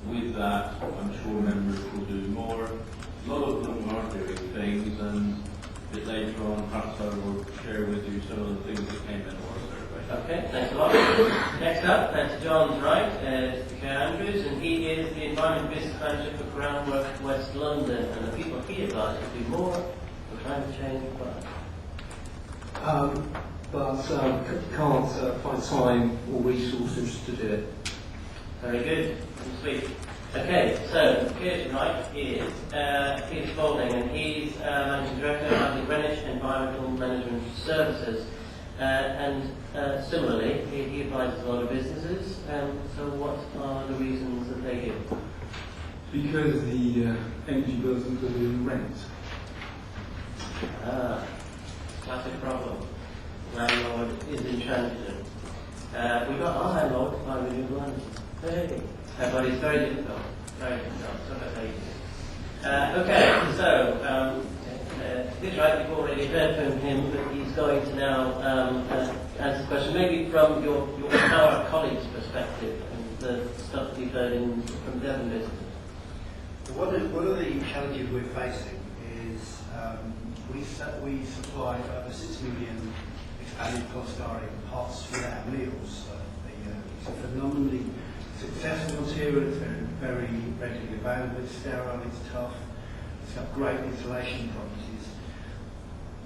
with that, I'm sure members will do more. A lot of them are doing things, and a bit later on, perhaps I will share with you some of the things that came in our survey. Okay, thanks a lot. Next up, to John's right, is Kerr Andrews, and he is the Environment Business Manager for Groundwork West London, and the people he advises do more for climate change. But can't find time or resources to do it. Very good. Sweet. Okay, so Kerr's right is Peter Spalding, and he's Managing Director of the Greenwich Environmental Management Services. And similarly, he advises a lot of businesses. So what are the reasons that they give? Because the energy bills include rent. Classic problem. Landlord is intransigent. We've got our landlord by renewable energy. Hey. But it's very difficult. Very difficult. So that's how you do it. Okay, so this right, you've already heard from him, but he's going to now answer the question, maybe from your our colleagues' perspective and the stuff that you've heard from Devon business. One of the challenges we're facing is we supply over 6 million expanded polystyrene pots for our meals. It's a phenomenally successful material. It's very readily available. It's sterile. It's tough. It's got great insulation properties.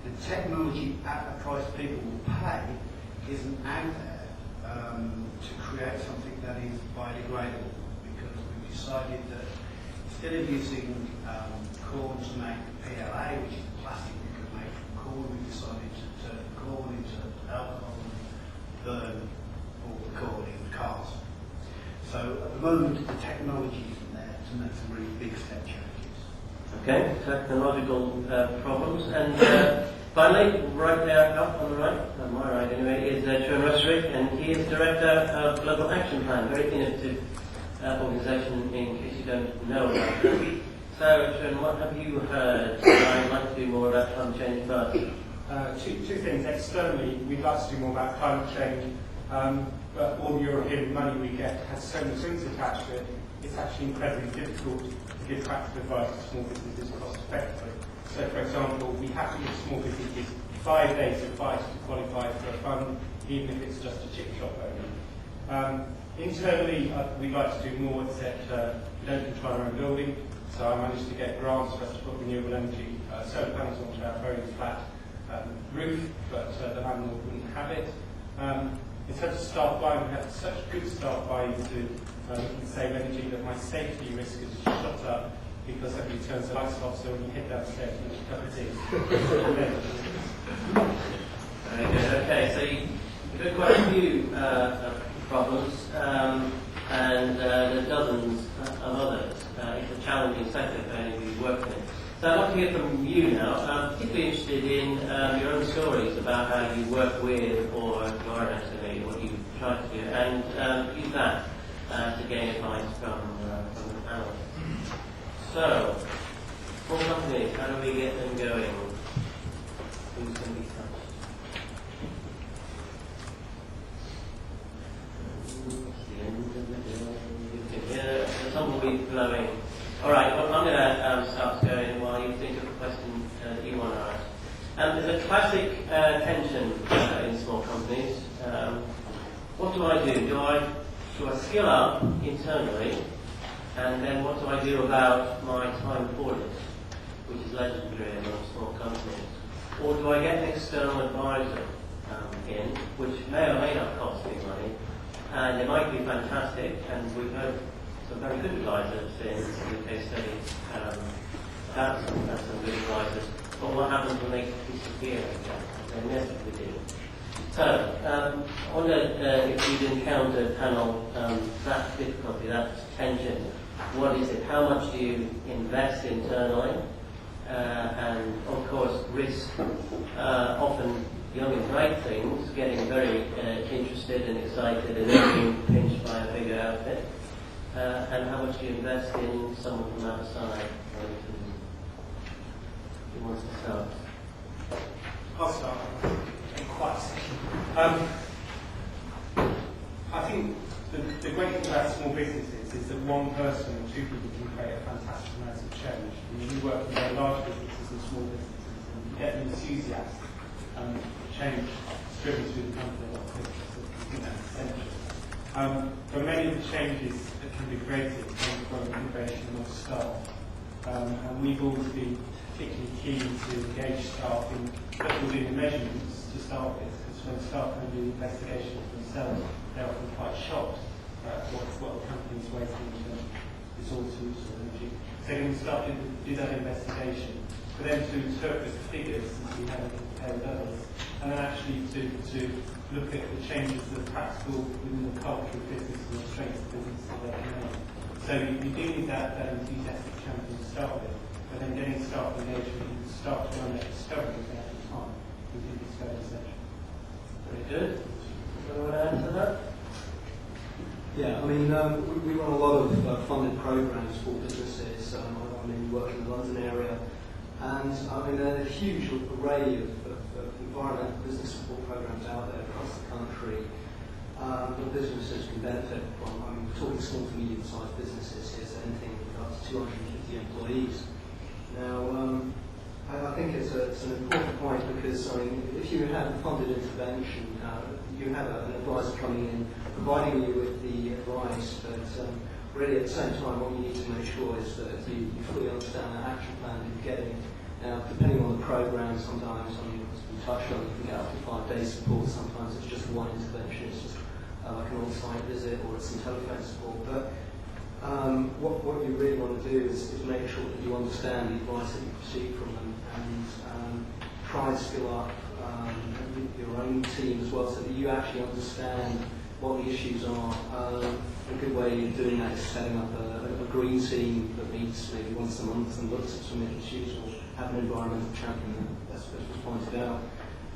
The technology at the price people will pay isn't out there to create something that is biodegradable, because we've decided that instead of using corn to make PLA, which is plastic we could make from corn, we decided to turn corn into alcohol and burn all the corn in cars. So at the moment the technology isn't there to make some really big step changes. Okay, technological problems. And finally, right there up on the right, on my right anyway, is Sean Russerick, and he is Director of Global Action Plan, very innovative organisation in case you don't know about it. So, Sean, what have you heard? I'd like to do more about climate change first. Two things. Externally, we'd like to do more about climate change, but all the European money we get has so many strings attached to it, it's actually incredibly difficult to give practical advice to small businesses cost effectively. So, for example, we have to give small businesses 5 days advice to qualify for a fund, even if it's just a chip shop only. Internally, we'd like to do more, except we don't control our own building, so I managed to get grants for us to put renewable energy solar panels onto our very flat roof, but the landlord wouldn't have it. In terms of staff buying, we had such good staff buying to save energy that my safety risk has shot up, because everybody turns the lights off, so when you head downstairs, you need a cup of tea. Very good. Okay, so you've got quite a few problems, and there are dozens of others. It's a challenging sector for any of you working in. So I'd like to hear from you now. I'm particularly interested in your own stories about how you work with, or you are an SME, what you try to do, and use that to gain advice from the panel. So, small companies, how do we get them going? Who's going to be touched? Yeah, some will be flowing. All right, well, I'm going to start going while you think of a question that you want to ask. There's a classic tension in small companies. What do I do? Do I skill up internally? And then what do I do about my time for this, which is legendary among small companies? Or do I get an external advisor in, which may or may not cost me money, and it might be fantastic, and we've heard some very good advisors in the case studies. That's some good advisors. But what happens when they disappear again? They inevitably do. So, I wonder if you've encountered, panel, that difficulty, that tension. What is it? How much do you invest internally? And of course, risk often young and bright things, getting very interested and excited and then being pinched by a bigger outfit. And how much do you invest in someone from outside? Who wants to start? I'll start. Quite. I think the great thing about small businesses is that one person or two people can create a fantastic amount of change. You work with very large businesses and small businesses, and you get the enthusiasm and change driven through the company. I think that's essential. But many of the changes that can be created come from innovation or staff. And we've always been particularly keen to engage staff in doing the measurements to start with, because when staff can do investigations themselves, they're often quite shocked at what the company's wasting in terms of resources or energy. So when we start to do that investigation, for them to interpret the figures and see how they can compare with others, and then actually to look at the changes that are practical within the culture of business and the strengths of business that they can make. So you do need that enthusiastic champion to start with, but then getting staff engagement and start to run that discovery at the time, we think it's very essential. Very good. Anyone want to add to that? Yeah, I mean, we run a lot of funded programs for businesses. I mean, we work in the London area, and I mean, there are a huge array of environmental business support programs out there across the country that businesses can benefit from. I mean, we're talking small to medium-sized businesses here, so anything up to 250 employees. Now, I think it's an important point because, I mean, if you have a funded intervention, you have an advisor coming in, providing you with the advice, but really at the same time what you need to make sure is that you fully understand the action plan that you're getting. Now, depending on the program, sometimes, I mean, as we touched on, you can get up to 5 days support, sometimes it's just one intervention, it's just like an on-site visit or it's some telephone support. But what you really want to do is make sure that you understand the advice that you receive from them and try and skill up your own team as well so that you actually understand what the issues are. A good way of doing that is setting up a green team that meets maybe once a month and looks at some issues, or have an environmental champion, as was pointed out.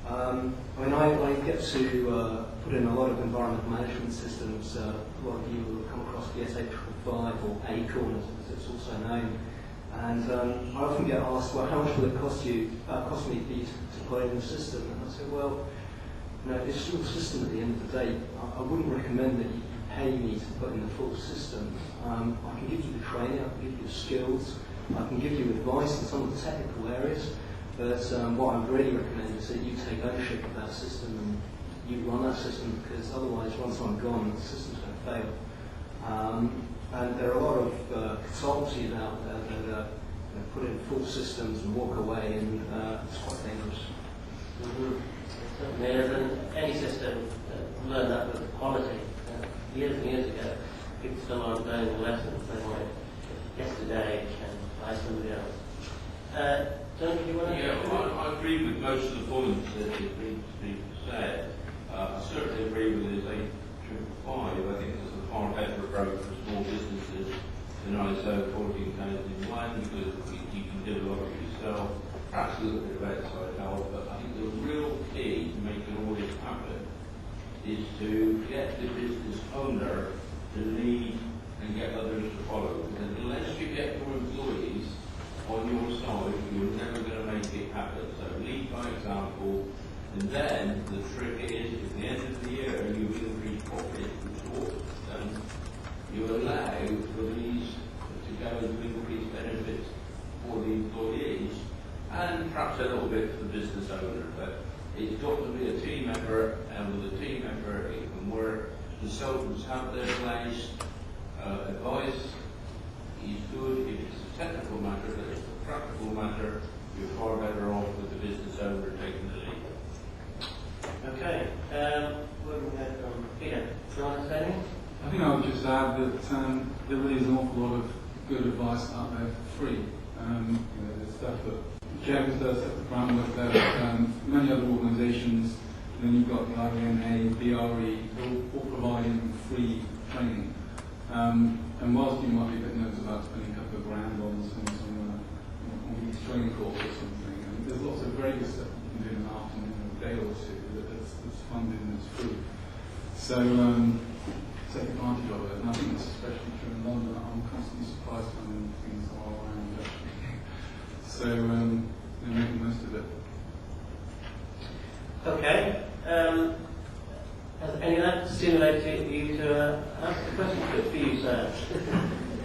I mean, I get to put in a lot of environmental management systems. A lot of you will come across the SA555 or ACORN, as it's also known. And I often get asked, well, how much will it cost me to put in the system? And I say, well, you know, it's still a system at the end of the day. I wouldn't recommend that you pay me to put in the full system. I can give you the training, I can give you the skills, I can give you advice in some of the technical areas, but what I really recommend is that you take ownership of that system and you run that system, because otherwise, once I'm gone, the system's going to fail. And there are a lot of consultancies out there that put in full systems and walk away, and it's quite dangerous. Certainly is, and any system learn that with quality. Years and years ago, people still aren't learning the lessons they wanted yesterday and by somebody else. John, do you want to? Yeah, I agree with most of the points that have been said. I certainly agree with his 855. I think this is a far better approach for small businesses than ISO 14001, because you can do a lot of it yourself, perhaps a little bit of outside help, but I think the real key to making all this happen is to get the business owner to lead and get others to follow. Because unless you get your employees on your side, you're never going to make it happen. So lead by example, and then the trick is, at the end of the year, you increase profit, and you allow for these to go and increase benefits for the employees, and perhaps a little bit for the business owner. But it's got to be a team effort, and with a team effort, it can work. Consultants have their place. Advice is good if it's a technical matter, but if it's a practical matter, you're far better off with the business owner taking the lead. Okay. Where do we go from? Peter, do you want to say anything? I think I would just add that there really is an awful lot of good advice out there for free. There's stuff that Jevons does, stuff that Groundwork does, many other organisations, and then you've got the IVMA, BRE, all providing free training. And whilst you might be a bit nervous about spending a couple of grand on some on these training course or something, and there's lots of very good stuff you can do in an afternoon or a day or two that's funded and it's free. So take advantage of it, and I think that's especially true in London. I'm constantly surprised when things are around actually. So make the most of it. Okay. Has any of that stimulated you to ask the question? Good for you, sir.